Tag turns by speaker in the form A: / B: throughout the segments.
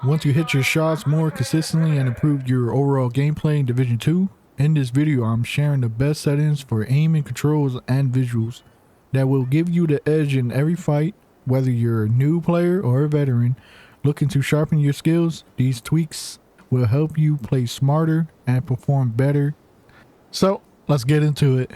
A: Want to hit your shots more consistently and improve your overall gameplay in Division 2? In this video, I'm sharing the best settings for aiming, controls, and visuals that will give you the edge in every fight. Whether you're a new player or a veteran looking to sharpen your skills, these tweaks will help you play smarter and perform better. So, let's get into it.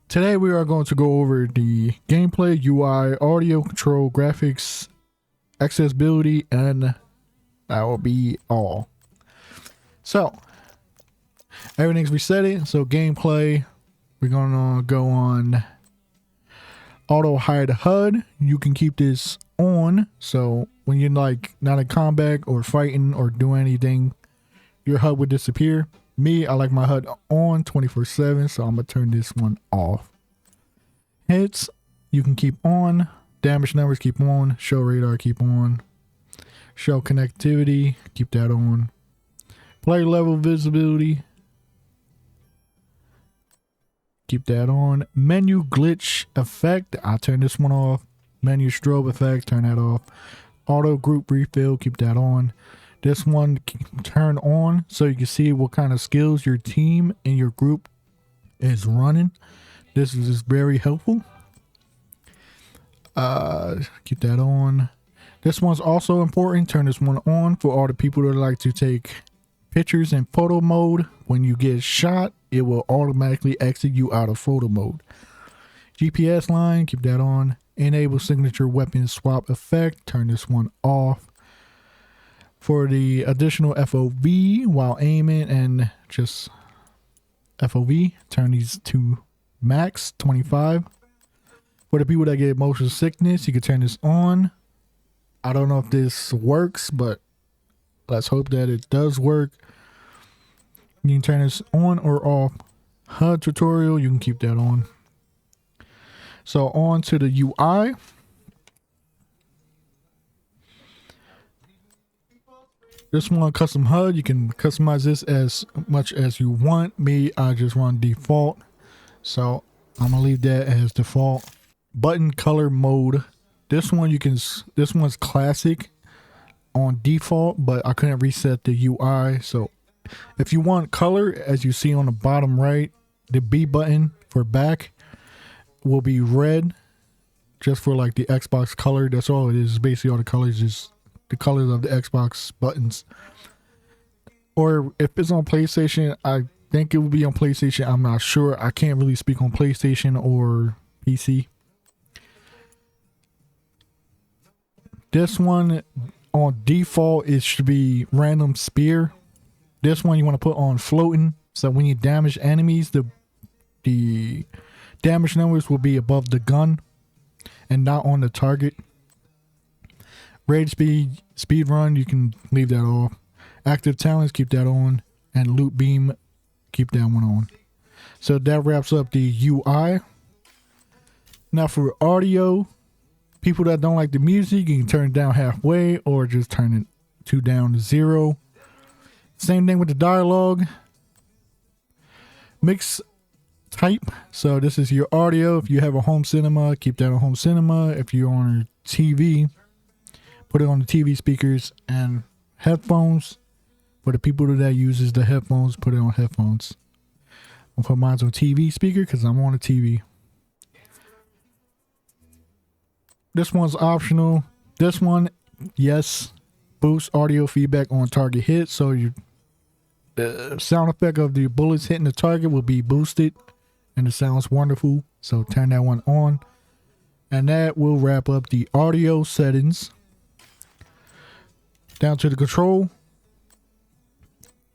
A: Today we are going to go over the gameplay, UI, audio control, graphics, accessibility, and that will be all. So, everything's resetting. So gameplay, we're going to go on auto hide HUD. You can keep this on. So when you're like not in combat or fighting or doing anything, your HUD would disappear. Me, I like my HUD on 24/7, so I'm gonna turn this one off. Hits, you can keep on. Damage numbers, keep on. Show radar, keep on. Show connectivity, keep that on. Player level visibility, keep that on. Menu glitch effect, I'll turn this one off. Menu strobe effect, turn that off. Auto group refill, keep that on. This one turn on so you can see what kind of skills your team and your group is running. This is very helpful. Keep that on. This one's also important. Turn this one on for all the people that like to take pictures in photo mode. When you get shot, it will automatically exit you out of photo mode. GPS line, keep that on. Enable signature weapon swap effect. Turn this one off. For the additional FOV while aiming and just FOV, turn these to max 25. For the people that get motion sickness, you can turn this on. I don't know if this works, but let's hope that it does work. You can turn this on or off. HUD tutorial, you can keep that on. So on to the UI. This one, custom HUD, you can customize this as much as you want. Me, I just run default, so I'm gonna leave that as default. Button color mode. This one this one's classic on default, but I couldn't reset the UI. So if you want color, as you see on the bottom right, the B button for back will be red, just for like the Xbox color. That's all it is. Basically all the colors is the colors of the Xbox buttons. Or if it's on PlayStation, I think it will be on PlayStation. I'm not sure. I can't really speak on PlayStation or PC. This one on default, it should be random spear. This one you want to put on floating, so when you damage enemies, the damage numbers will be above the gun and not on the target. Rage speed run, you can leave that off. Active talents, keep that on. And loot beam, keep that one on. So that wraps up the UI. Now for audio, people that don't like the music, you can turn it down halfway or just turn it down to 0. Same thing with the dialogue. Mix type, so this is your audio. If you have a home cinema, keep that on home cinema. If you're on a TV, put it on the TV speakers. And headphones, for the people that uses the headphones, put it on headphones. I'll put mine on TV speaker because I'm on a TV. This one's optional. This one, yes, boost audio feedback on target hit, so the sound effect of the bullets hitting the target will be boosted and it sounds wonderful. So turn that one on. And that will wrap up the audio settings. Down to the control.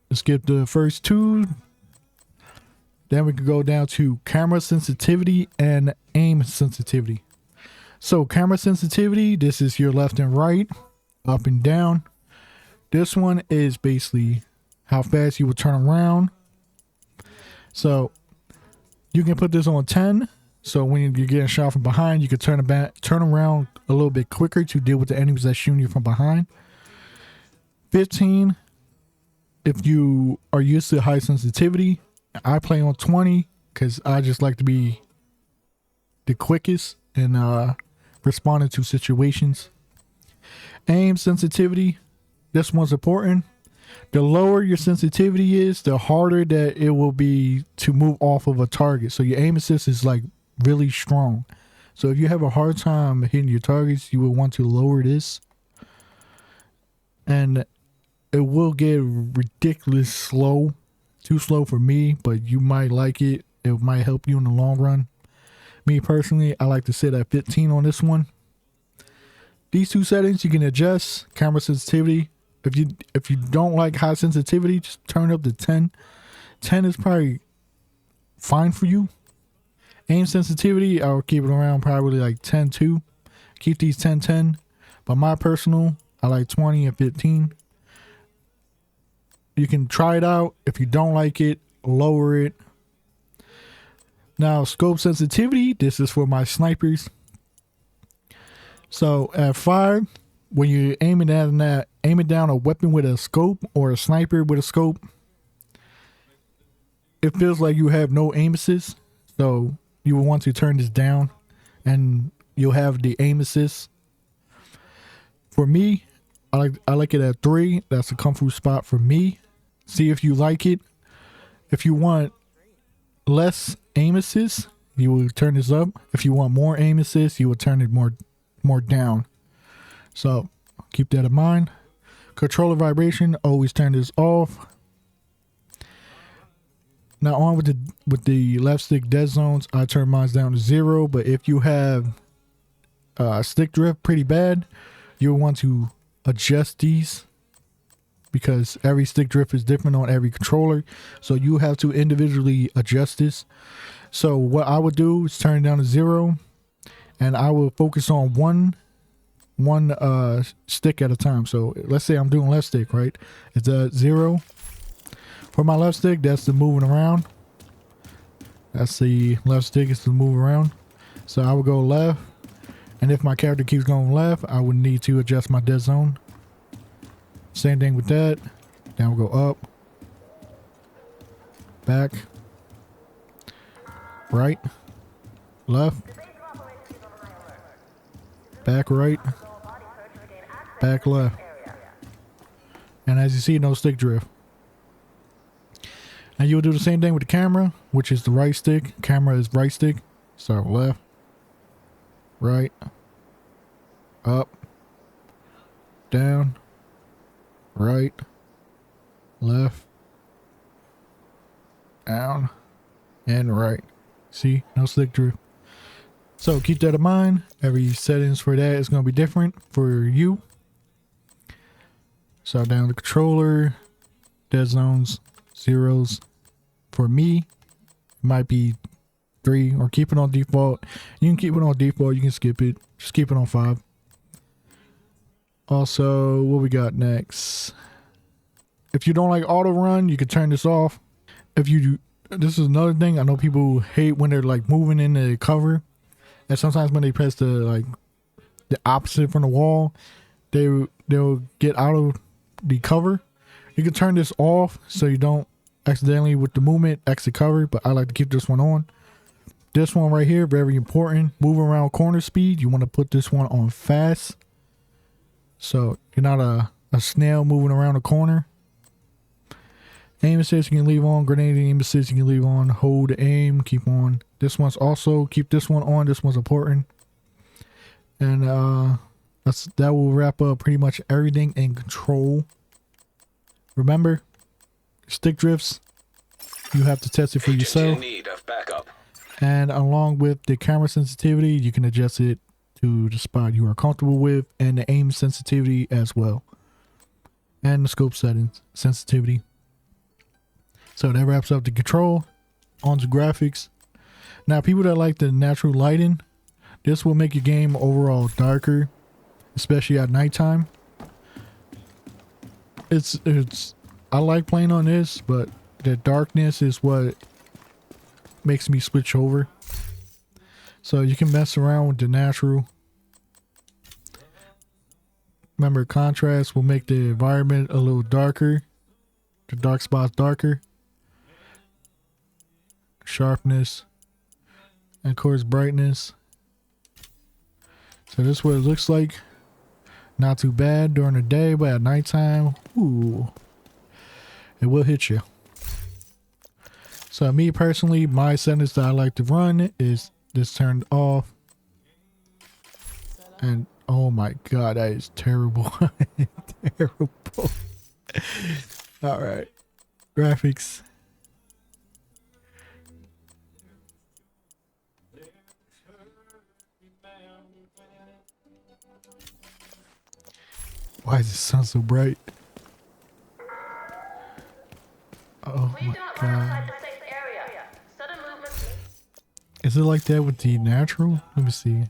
A: Let's skip the first two. Then we can go down to camera sensitivity and aim sensitivity. So camera sensitivity, this is your left and right, up and down. This one is basically how fast you will turn around. So you can put this on 10. So when you're getting shot from behind, you can turn around a little bit quicker to deal with the enemies that shooting you from behind. 15, if you are used to high sensitivity, I play on 20 because I just like to be the quickest in responding to situations. Aim sensitivity. This one's important. The lower your sensitivity is, the harder that it will be to move off of a target. So your aim assist is like really strong. So if you have a hard time hitting your targets, you will want to lower this. And it will get ridiculous slow. Too slow for me, but you might like it. It might help you in the long run. Me personally, I like to sit at 15 on this one. These two settings you can adjust. Camera sensitivity. If you don't like high sensitivity, just turn up to 10. 10 is probably fine for you. Aim sensitivity, I'll keep it around probably like 10 too. Keep these 10 10. But my personal, I like 20 and 15. You can try it out. If you don't like it, lower it. Now, scope sensitivity, this is for my snipers. So at 5, when you're aiming down a weapon with a scope or a sniper with a scope, it feels like you have no aim assist. So you will want to turn this down and you'll have the aim assist. For me, I like it at 3. That's a comfortable spot for me. See if you like it. If you want less aim assist, you will turn this up. If you want more aim assist, you will turn it more down. So keep that in mind. Controller vibration, always turn this off. Now on with the left stick dead zones, I turn mine down to 0. But if you have stick drift pretty bad, you'll want to adjust these, because every stick drift is different on every controller. So you have to individually adjust this. So what I would do is turn it down to 0, and I will focus on one stick at a time. So let's say I'm doing left stick, right? It's at 0. For my left stick, that's the moving around. That's the left stick, is to move around. So I would go left. And if my character keeps going left, I would need to adjust my dead zone. Same thing with that. Now we'll go up, back, right, left, back right, back left. And as you see, no stick drift. And you'll do the same thing with the camera, which is the right stick. Camera is right stick. Start left, right, up, down, right, left, down, and right. See, no stick drift. So keep that in mind. Every settings for that is going to be different for you. So down the controller, dead zones, zeros. For me, it might be 3, or keep it on default. You can keep it on default. You can skip it. Just keep it on 5. Also, what we got next? If you don't like auto run, you can turn this off. If you do, this is another thing. I know people hate when they're like moving in the cover, and sometimes when they press the opposite from the wall, they'll get out of the cover. You can turn this off so you don't accidentally with the movement exit cover, but I like to keep this one on. This one right here, very important. Moving around corner speed, you want to put this one on fast, so you're not a snail moving around a corner. Aim assist you can leave on. Grenade aim assist you can leave on. Hold aim, keep on. This one's also, keep this one on. This one's important. And that will wrap up pretty much everything in Control. Remember, stick drifts, you have to test it for yourself.
B: In need of backup.
A: And along with the camera sensitivity, you can adjust it to the spot you are comfortable with, and the aim sensitivity as well, and the scope settings sensitivity. So that wraps up the Control. On to graphics. Now, people that like the natural lighting, this will make your game overall darker, especially at nighttime. I like playing on this, but the darkness is what makes me switch over. So you can mess around with the natural. Remember, contrast will make the environment a little darker, the dark spots darker. sharpness, and of course brightness. So this is what it looks like. Not too bad during the day, but at nighttime, ooh, it will hit you. So me personally, my settings that I like to run is this turned off. And oh my god, that is terrible. Terrible. All right, graphics. Why is the sun so bright? Oh my god. Is it like that with the natural? Let me see.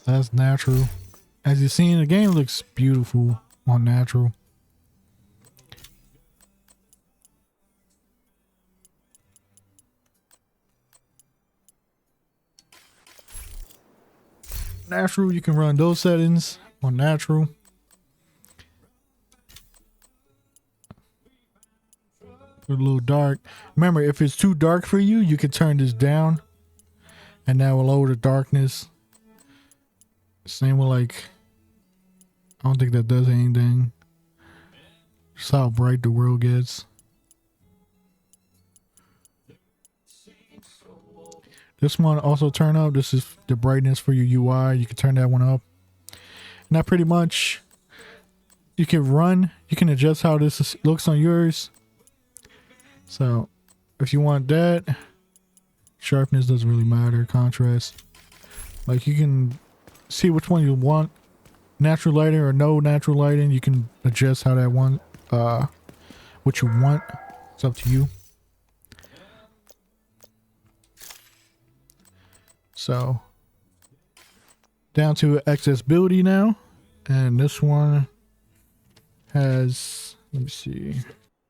A: That's natural. As you see in the game, it looks beautiful on natural. Natural, you can run those settings on natural. A little dark. Remember, if it's too dark for you, you can turn this down and that will lower the darkness. Same with like, I don't think that does anything. Just how bright the world gets. This one also turn up. This is the brightness for your UI. You can turn that one up. And that pretty much, you can run. You can adjust how this looks on yours. So if you want that, sharpness doesn't really matter. Contrast. Like you can see which one you want. Natural lighting or no natural lighting. You can adjust how that one, what you want. It's up to you. So down to accessibility now, and this one has, let me see,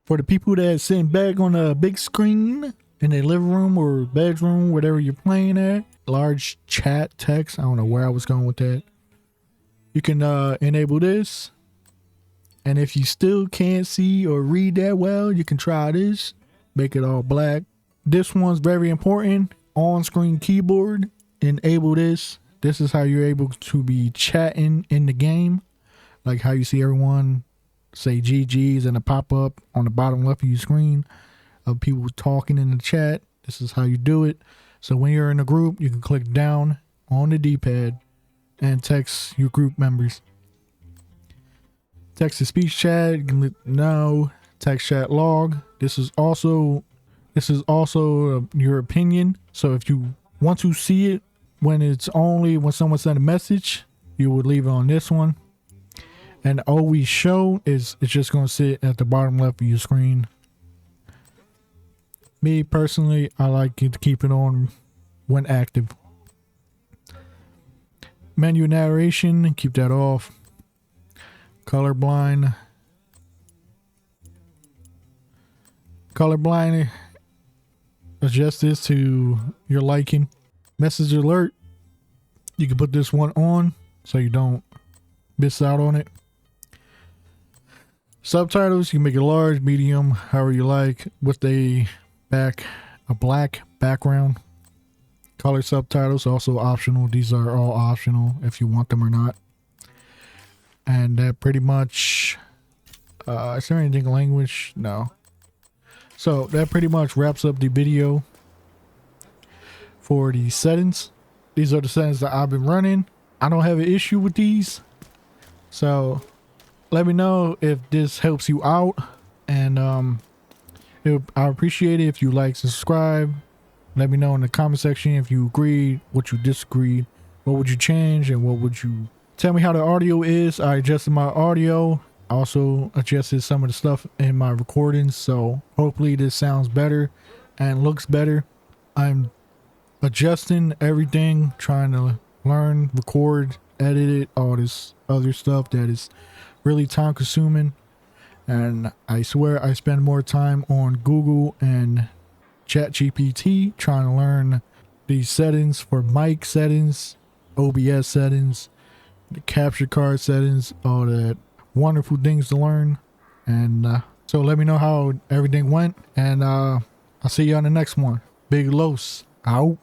A: for the people that sitting back on a big screen in their living room or bedroom, whatever you're playing at, large chat text. I don't know where I was going with that. You can enable this, and if you still can't see or read that well, you can try this. Make it all black. This one's very important. On-screen keyboard. Enable this. This is how you're able to be chatting in the game, like how you see everyone say GG's and a pop-up on the bottom left of your screen of people talking in the chat. This is how you do it. So when you're in a group, you can click down on the D-pad and text your group members. Text to speech chat, you can click no. Text chat log. This is also your opinion. So if you want to see it when it's only when someone sent a message, you would leave it on this one. And always show is it's just going to sit at the bottom left of your screen. Me personally, I like it to keep it on when active. Menu narration, keep that off. Colorblind, adjust this to your liking. Message alert, you can put this one on so you don't miss out on it. Subtitles, you can make it large, medium, however you like, with a black background. Color subtitles also optional. These are all optional if you want them or not. And that pretty much, is there anything language? No. So that pretty much wraps up the video for the settings. These are the settings that I've been running. I don't have an issue with these. So let me know if this helps you out. And I appreciate it if you like, subscribe. Let me know in the comment section if you agreed, what you disagreed, what would you change, and what would you tell me how the audio is. I adjusted my audio. I also adjusted some of the stuff in my recordings, so hopefully this sounds better and looks better. I'm adjusting everything, trying to learn, record, edit it, all this other stuff that is really time consuming. And I swear I spend more time on Google and ChatGPT trying to learn these settings for mic settings, OBS settings, the capture card settings, all that wonderful things to learn. And so let me know how everything went, and I'll see you on the next one. Big Los out.